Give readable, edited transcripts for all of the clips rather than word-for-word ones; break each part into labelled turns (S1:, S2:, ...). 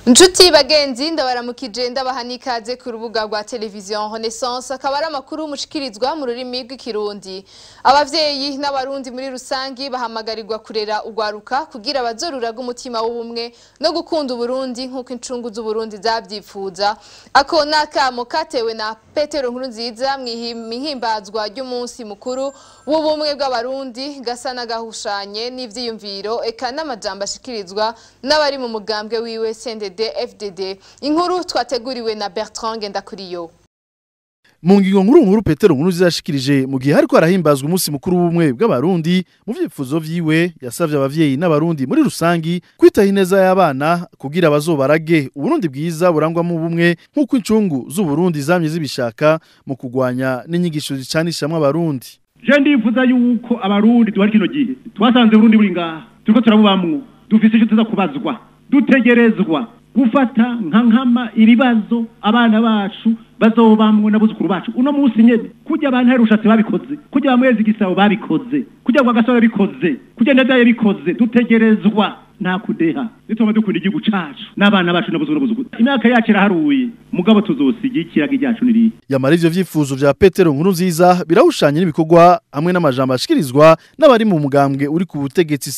S1: Nshuti bagenzi ndabaramukije ndabaha n'ikaze ku rubuga rwa televiziyo Renaissance akaba ari amakuru mushikirizwa mu rurimi rw'ikirundi. Abavyeyi n'abarundi muri rusangi bahamagarirwa kurera ugwaruka kugira bazoruraga umutima w'ubumwe no gukunda Uburundi nk'uko incungu z'Uburundi zavyipfuza. Ako nakamo katewe na Petero Nkurunziza mwihimbazwa ry'umunsi mukuru w'ubumwe bw'abarundi gasa nagahushanye n'ivyiyumviro eka n'amajambo ashikirizwa n'abari mu mugambwe wiwe FDD. Inkuru twateguriwe na Bertrand Ngendakuriyo.
S2: Mu ngingo nkuru Petero Nkurunziza yashikirije mu gihe hariko arahimbazwa umunsi mukuru w'ubumwe bw'abarundi mu vyipfuzo vyiwe yasavye abavyeyi n'abarundi muri rusangi kwitaho ineza y'abana kugira bazobarage Uburundi bwiza burangwamo ubumwe nk'uko incungu z'Uburundi zamye zibishaka mu kugwanya n'inyigisho zicanishamwe abarundi.
S3: Je ndifuza yuko abarundi duhari kino gihe twasanze Burundi buri ngaha turiko turabubamwo dufise ico tuza kubazwa dutegerezwa gufata nkama ibibazo abana bacu bazobamwe n'abuzukuru bacu uno munsi nyene kujya abantu herushatse babikoze kujya bamwezi gisabo babikoze kujya kwa gasore bikoze kujya ndadaye bikoze dutegerezwa nta kudeha nitoma dukunda igihugu cacu n'abana bacu n'abuzukuru imyaka yacu iraharuye mugabo tuzosigikira ryacu niri
S2: yamara ivyo vyifuzo vya Petero Nkurunziza birahushanye n'ibikorwa hamwe n'amajambo ashikirizwa n'abari mu mugambwe uri ku butegetsi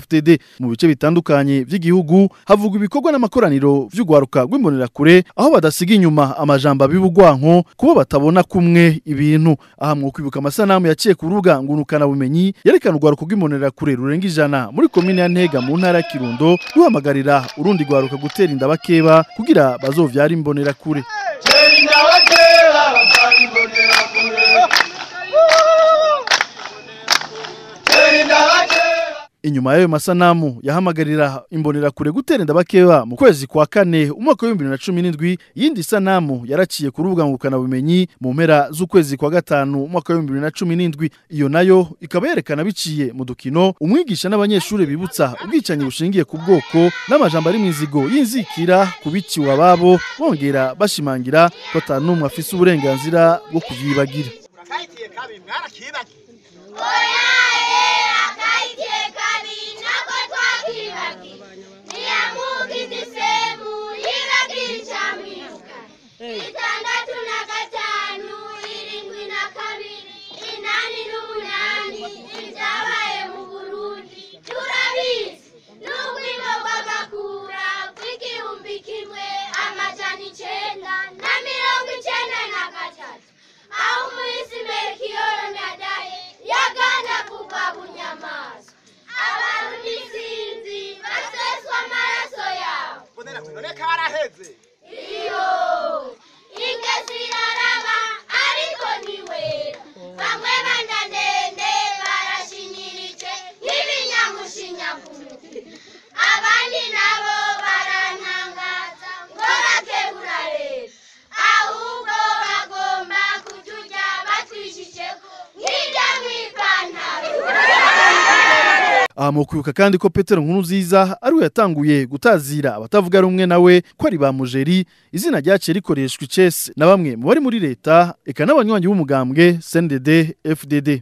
S2: FDD mu bice bitandukanye vy'igihugu havugwa ibikorwa n'amakoraniro vy'ugwaruka rw'imbonera kure aho badasiga inyuma amajambo abibugwanko kubo batabona kumwe ibintu aha mu kwibuka amasanamu yaciye ku rubuga ngurukana bumenyi yerekana ugwaruka rw'imbonera kure rurenga 100 muri komine ya Ntega mu ntara ya Kirundo ruhamagarira urundi gwaruka gutera inda bakeba kugira bazovyara imbonera kure. Inyuma y'ayo masanamu yahamagarira imbonera kure gutera inda bakeba mu kwezi kwa kane umwaka wa 2017 yindi sanamu yaraciye ku rubuga ngurukana bumenyi mu mpera z'ukwezi kwa gatanu umwaka wa 2017 iyo nayo ikaba yerekana biciye mu dukino umwigisha n'abanyeshuri bibutsa ubwicanyi bushingiye ku bwoko n'amajambo ari mwizigo yinzikira kubiciwa babo bongera bashimangira ko atanumwe afise uburenganzira bwo kuvyibagira. Amakuru kandi ko Petero Nkurunziza ari we yatanguye gutazira abatavuga rumwe nawe ko ari ba mujeri izina ryace rikoreshwa icese na bamwe mu bari muri leta eka n'abanywanyi b'umugambwe FDD.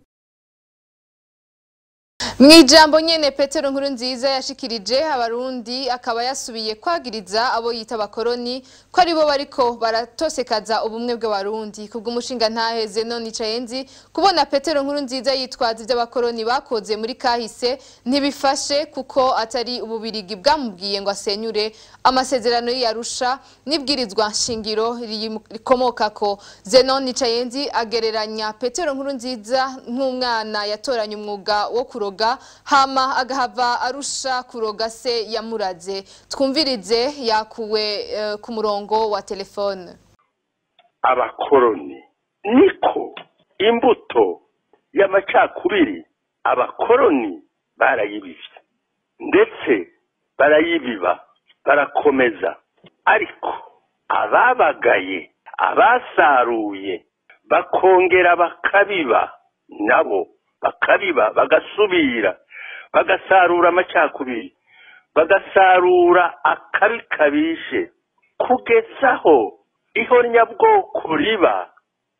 S1: Mwijambo nyene Petero Nkurunziza yashikirije abarundi akaba yasubiye kwagiriza abo yita abakoroni ko aribo bariko baratosekaza ubumwe bw'abarundi kubw'umushinga ntaheze none icayenzi kubona Petero Nkurunziza yitwaza ivy'abakoroni bakoze muri kahise ntibifashe kuko atari ububirigi bwamubwiye ngo asenyure amasezerano y'Arusha nibwirizwa nshingiro rikomokako. Zenon Icayenzi agereranya Petero Nkurunziza nk'umwana yatoranye umwuga wo kuroga hama agahava Arusha kuroga se yamuraze. Twumvirize yakuwe ku murongo wa telefone.
S4: Abakoroni niko imbuto y'amacakubiri abakoroni barayibivye ndetse barayibiba barakomeza ariko ababagaye abasaruye bakongera bakabiba nabo bakabiba bagasubira bagasarura amacakubiri bagasarura akabi kabishe kugezaho ihonyabwoko riba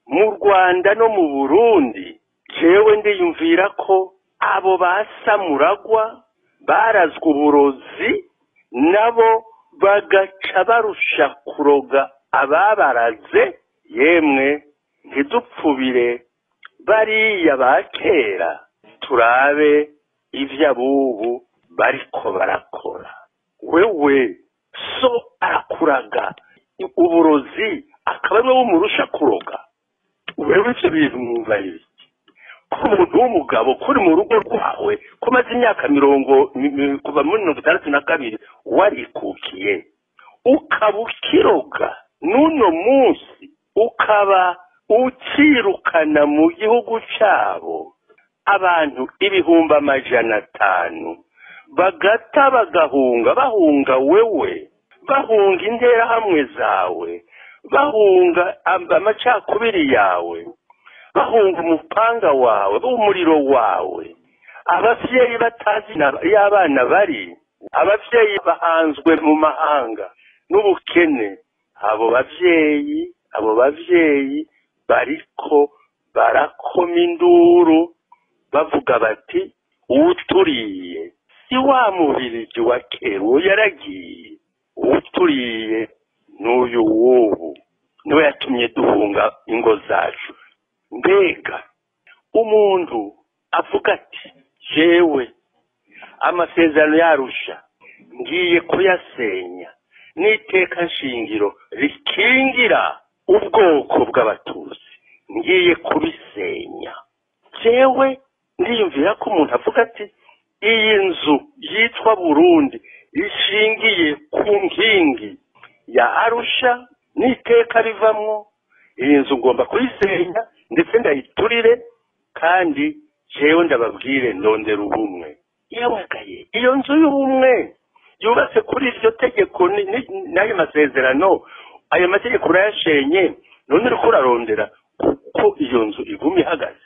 S4: mu Rwanda no mu Burundi. Jewe ndiyumvira ko abo basamuragwa barazwe uburozi nabo bagaca barusha kuroga ababaraze, yemwe ntidupfubire bariya ba kera turabe ivyo abubu bariko barakora. Wewe so arakuraga uburozi akaba ariwe wumurusha kuroga. Wewe ivyo bintu mwumva iki? Ko umuntu w'umugabo kuri mu rugo rwawe kumaze imyaka kuva muri 62 warikukiye ukaba ukiroga, n'uno munsi ukaba ukirukana mu gihugu cyabo abantu 500,000 bagata bahunga wewe, bahunga interahamwe zawe, bahunga amacakubiri yawe, bahunga umupanga wawe, umuriro wawe, abavyeyi batazi y'abana bari, abavyeyi bahanzwe mu mahanga n'ubukene. Abo bavyeyi bariko barakoma induru bavuga bati uturiye si wa mubirigi wa kera yaragiye, uturiye n'uyu wubu niwe yatumye duhunga ingo zacu. Mbega umuntu avuga ati jewe amasezerano yarusha ngiye kuyasenya, n'iteka nshingiro rikingira ubwoko bw'Abatutsi ngiye kubisenya. Jewe ndiyumvira ko umuntu avuga ati iyi nzu yitwa Burundi ishingiye ku nkingi ya Arusha, n'iteka rivamwo, iyi nzu ngomba kuyisenya ndetse ndayiturire, kandi jewe ndababwire ndondera ubumwe. Yawagaye iyo nzu y'ubumwe yubatse kuri iryo tegeko n'ayo masezerano, ayo mategeko urayashenye, none uriko urarondera kuko iyo nzu igumye ihagaze.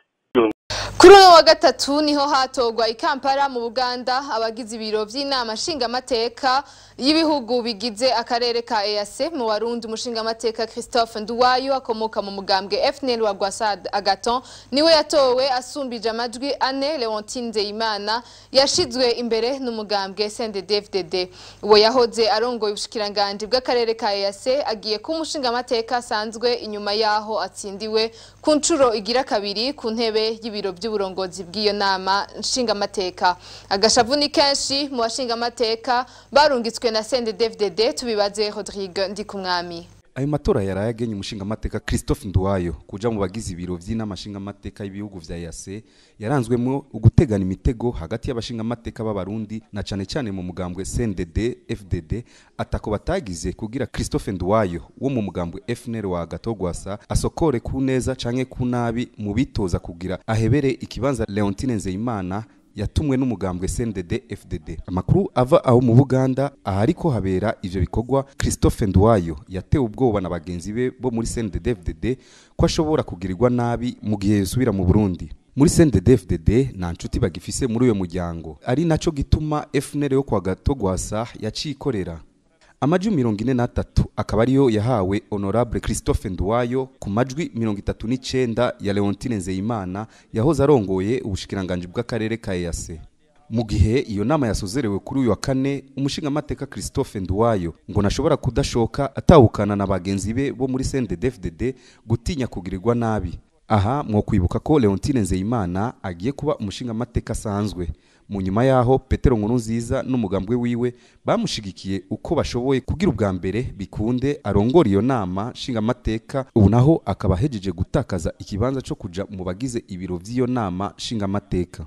S1: Kuri uno wa gatatu niho hatogwa i Kampala mu Buganda abagize ibiro vy'inama nshingamateka y'ibihugu bigize akarere ka EAC. Mu Warundi umushingamateka Christophe Nduwayo akomoka mu mugambwe FNL wa Gwasa Agaton niwe yatowe asumbije amajwi 4. Leontine Nzeyimana yashizwe imbere n'umugambwe CNDD-FDD. Uwo yahoze arongoye ubushikiranganje bw'akarere ka EAC agiye ku mushingamateka asanzwe inyuma yaho atsindiwe ku ncuro igira kabiri ku ntebe y'ibiro uburongozi bw'iyo nama nshingamateka. Agashavu ni kenshi mu bashingamateka barungitswe na CNDD-FDD. Tubibaze Rodrigue Ndikumwami.
S5: Ayo matora yarayagenye umushingamateka Christophe Nduwayo kuja mu bagize ibiro vy'inama nshingamateka y'ibihugu vya EAC yaranzwemo ugutegana imitego hagati y'abashingamateka b'Abarundi na cane cane mu mugambwe CNDD-FDD atako batagize kugira Christophe Nduwayo wo mu mugambwe FNL wa Gatogwasa asokore ku neza canke ku nabi mu bitoza kugira ahebere ikibanza Leontine Nzeyimana yatumwe n'umugambwe CNDD-FDD. Amakuru ava aho mu Buganda ahariko habera ivyo bikorwa, Christophe Nduwayo yatewe ubwoba na bagenzi be bo muri CNDD-FDD ko ashobora kugirirwa nabi mu gihe yosubira mu Burundi. Muri CNDD-FDD nta nshuti bagifise muri uyo muryango, ari naco gituma FNL yo kwa Gatogwasa yacikorera. Amajwi 43 akaba ariyo yahawe Honorable Christophe Nduwayo ku majwi 39 ya Leontine Nzeyimana yahoze arongoye ubushikiranganje bw'akarere ka EAC. Mu gihe iyo nama yasozerewe kuri uyu wa kane, umushingamateka Christophe Nduwayo ngo nashobora kudashoka atahukana na bagenzi be bo muri CNDD-FDD gutinya kugirirwa nabi. Aha mwo kwibuka ko Leontine Nzeyimana agiye kuba umushingamateka asanzwe. Mu nyuma yaho Petero Nkurunziza n'umugambwe wiwe bamushigikiye uko bashoboye kugira ubwa mbere bikunde arongora iyo nama nshingamateka. Ubu naho akaba hejeje gutakaza ikibanza cyo kuja mu bagize ibiro vy'iyo nama nshingamateka.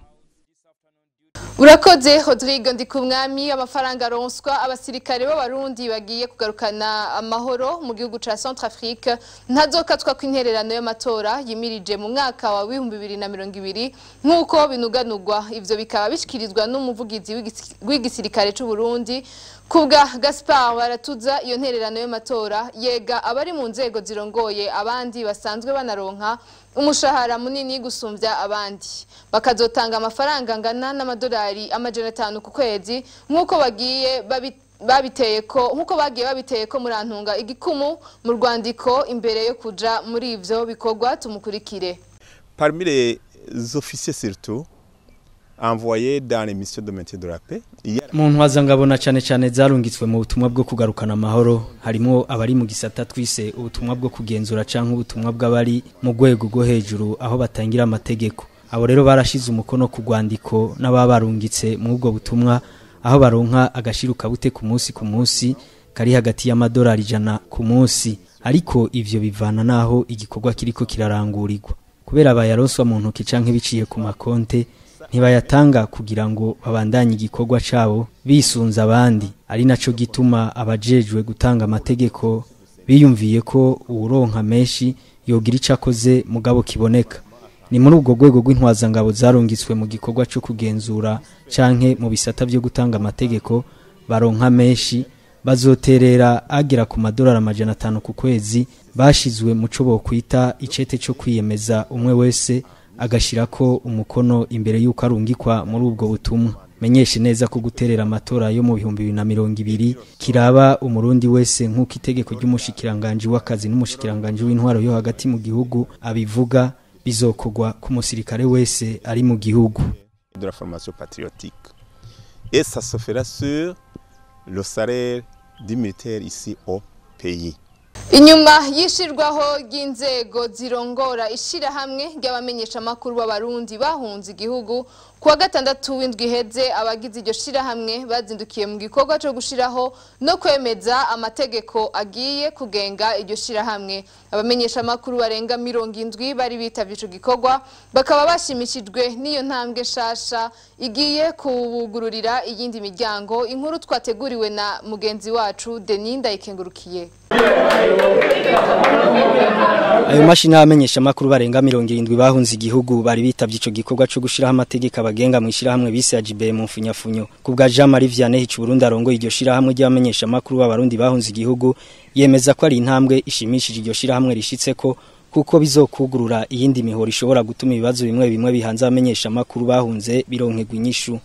S1: Urakoze Rodrigue Ndikumwami. Amafaranga aronswa abasirikare b'Abarundi bagiye kugarukana amahoro mu gihugu ca Centrafrique ntazokatwa kw'intererano y'amatora yimirije mu mwaka wa 2020 nk'uko binuganurwa. Ivyo bikaba bishikirizwa n'umuvugizi w'igisirikare c'u Burundi. Kubwa Gaspard Baratuza, iyo ntererano y'amatora yega abari mu nzego zirongoye abandi basanzwe banaronka umushahara munini gusumvya abandi, bakazotanga amafaranga angana n'amadolari 500 ku kwezi nk'uko bagiye bagiye babiteye ko murantunga igikumu mu rwandiko imbere yo kuja muri ivyo bikorwa. Tumukurikire.
S6: Parmi les officiers surtout envoyés dans les missions de maintien de la paix.
S7: Mu ntwazangabona cyane zarungitswe mu butumwa bwo kugarukana amahoro harimo abari mu gisata twise ubutumwa bwo kugenzura canke ubutumwa bw'abari mu rwego rwo hejuru aho batangira amategeko. Abo rero barashize umukono ku rwandiko n'ababarungitse mu ubwo butumwa aho baronka agashiruka bute ku munsi kari hagati y'amadolari 100 ku munsi, ariko ivyo bivana naho igikorwa kiriko kirarangurirwa kubera bayaronswa mu ntoki canke biciye ku makonte ntibayatanga kugira ngo babandanye igikorwa cabo bisunza abandi, ari naco gituma abajejwe gutanga amategeko biyumviye ko uronka menshi yogira icakoze mugabo kiboneka. Ni muri ubwo rwego rw'intwazangabo zarungitswe mu gikorwa cyo kugenzura canke mu bisata byo gutanga amategeko baronka menshi bazoterera agera ku madolari 500 ku kwezi bashizwe mu cyo bokwita icete cyo kwiyemeza umwe wese agashirako umukono imbere y'uko arungikwa muri ubwo butumwa. Menyeshe neza ko guterera amatora yo mu 2020 kiraba umurundi wese nk'uko itegeko ry'umushikiranganje w'akazi n'umushikiranganje w'intwaro yo hagati mu gihugu abivuga bizokogwa ku musirikare wese ari mu gihugu.
S6: De la formation patriotique. Et ça se fera sur le salaire du militaire ici au pays.
S1: Inyuma yishirwaho y'inzego zirongora ishirahamwe ry'abamenyesha makuru b'abarundi bahunze igihugu kuwa gatandatu w'indwi heze abagize iryo shirahamwe bazindukiye mu gikorwa cyo gushiraho no kwemeza amategeko agiye kugenga iryo shirahamwe. Abamenyesha makuru barenga 70 bari bitavye ico gikorwa bakaba bashimishijwe niyo ntambwe shasha igiye kubugururira iyindi miryango. Inkuru twateguriwe na mugenzi wacu Deninda ikengurukiye.
S7: Ayo mashina amenyesha makuru barenga 70 bahunze igihugu bari bitavye ico gikorwa cyo gushiraho amategeko abagenga mu ishirahamwe bise AJB mu mfunyafunyo. Kubwa Jean Marie Vianney hicu Burundi arongo iryo shirahamwe ry'abamenyesha makuru b'abarundi bahunze igihugu yemeza ko ari intambwe ishimishije iryo shirahamwe rishitseko kuko bizokugurura iyindi mihoro ishobora gutuma ibibazo bimwe bihanze abamenyesha makuru bahunze bironkegwa inyishu.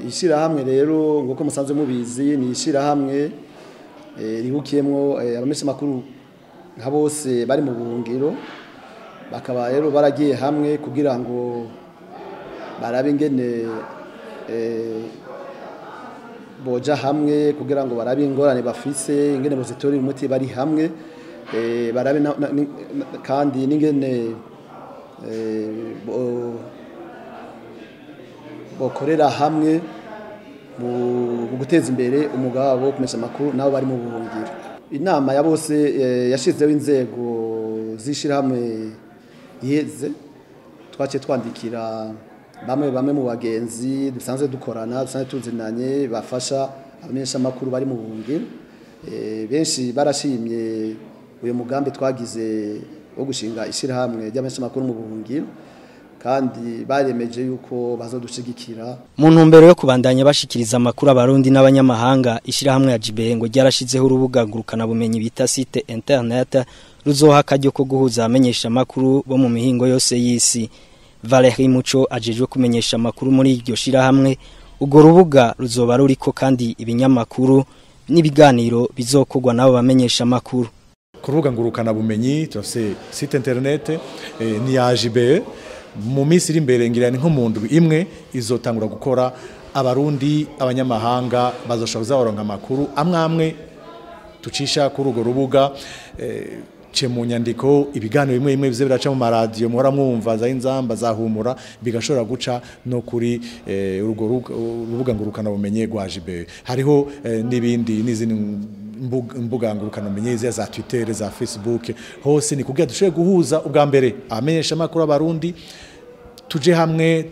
S8: Ishirahamwe rero ngoko musanze mubizi ni ishirahamwe rihukiyemwo abamenyesha makuru nka bose bari mu buhungiro, bakaba rero baragiye hamwe kugira ngo barabe ingene boja hamwe kugira ngo barabe ingorane bafise ingene bozitorera umuti bari hamwe, barabe kandi n'ingene bokorera hamwe mu guteza imbere umugabo wo kumesha makuru nabo bari mu buhungiro. Inama ya bose yashizeho inzego zishirahamwe iheze, twaciye twandikira bamwe mu bagenzi dusanzwe dukorana dusanzwe tuzinanye bafasha abamenyesha makuru bari mu buhungiro. Benshi barashimye uyu mugambi twagize wo gushinga ishirahamwe ry'abamenyesha makuru mu buhungiro kandi baremeje yuko bazodushigikira.
S7: Mu ntumbero yo kubandanya bashikiriza amakuru abarundi n'abanyamahanga, ishirahamwe ya JB ngo ryarashizeho urubuga ngurukana bumenyi bita site internet ruzoha akaryo ko guhuza abamenyesha makuru bo mu mihingo yose y'isi. Valerie Muco ajejwe kumenyesha makuru muri iryo shirahamwe, ugo rubuga ruzoba ruriko kandi ibinyamakuru n'ibiganiro bizokogwa nabo bamenyesha makuru.
S9: Ku rubuga ngurukana bumenyi tose site internet ni ya JB. Mu minsi iri imbere ngira ni nko mu ndwi imwe izotangura gukora, abarundi abanyamahanga bazoshobora kuzaronka amakuru amwe tucisha kuri urwo rubuga mu nyandiko, ibiganiro bimwe bize biraca mu maradiyo muhora mwumva za inzamba za humura bigashobora guca no kuri urwo rubuga ngurukana bumenye rwa JB. Hariho n'ibindi n'izindi mbuga ngurukana bumenye za Twitter za Facebook, hose ni kugira dushoboye guhuza ubwa mbere amenyesha makuru abarundi tuje hamwe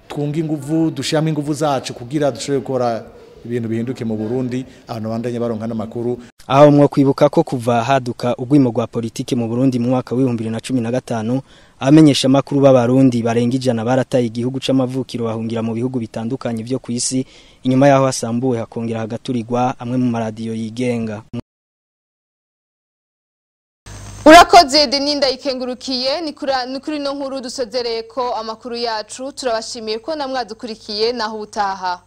S9: twunga inguvu dushiramo inguvu zacu kugira dushoboye gukora ibintu bihinduke mu Burundi abantu bandanye baronka n'amakuru.
S7: Aho mwo kwibuka ko kuva haduka ugwimo rwa politike mu Burundi mu mwaka wa 2015 amenyesha makuru b'abarundi barenga 100 barataye igihugu c'amavukiro bahungira mu bihugu bitandukanye byo kwisi, inyuma yaho hasambuwe hakongera hagaturirwa amwe mu maradiyo yigenga.
S1: Urakoze Deninda ikengurukiye ni kuri no nkuru dusozereye ko amakuru yacu. Turabashimiye ko namwadukurikiye naho utaha.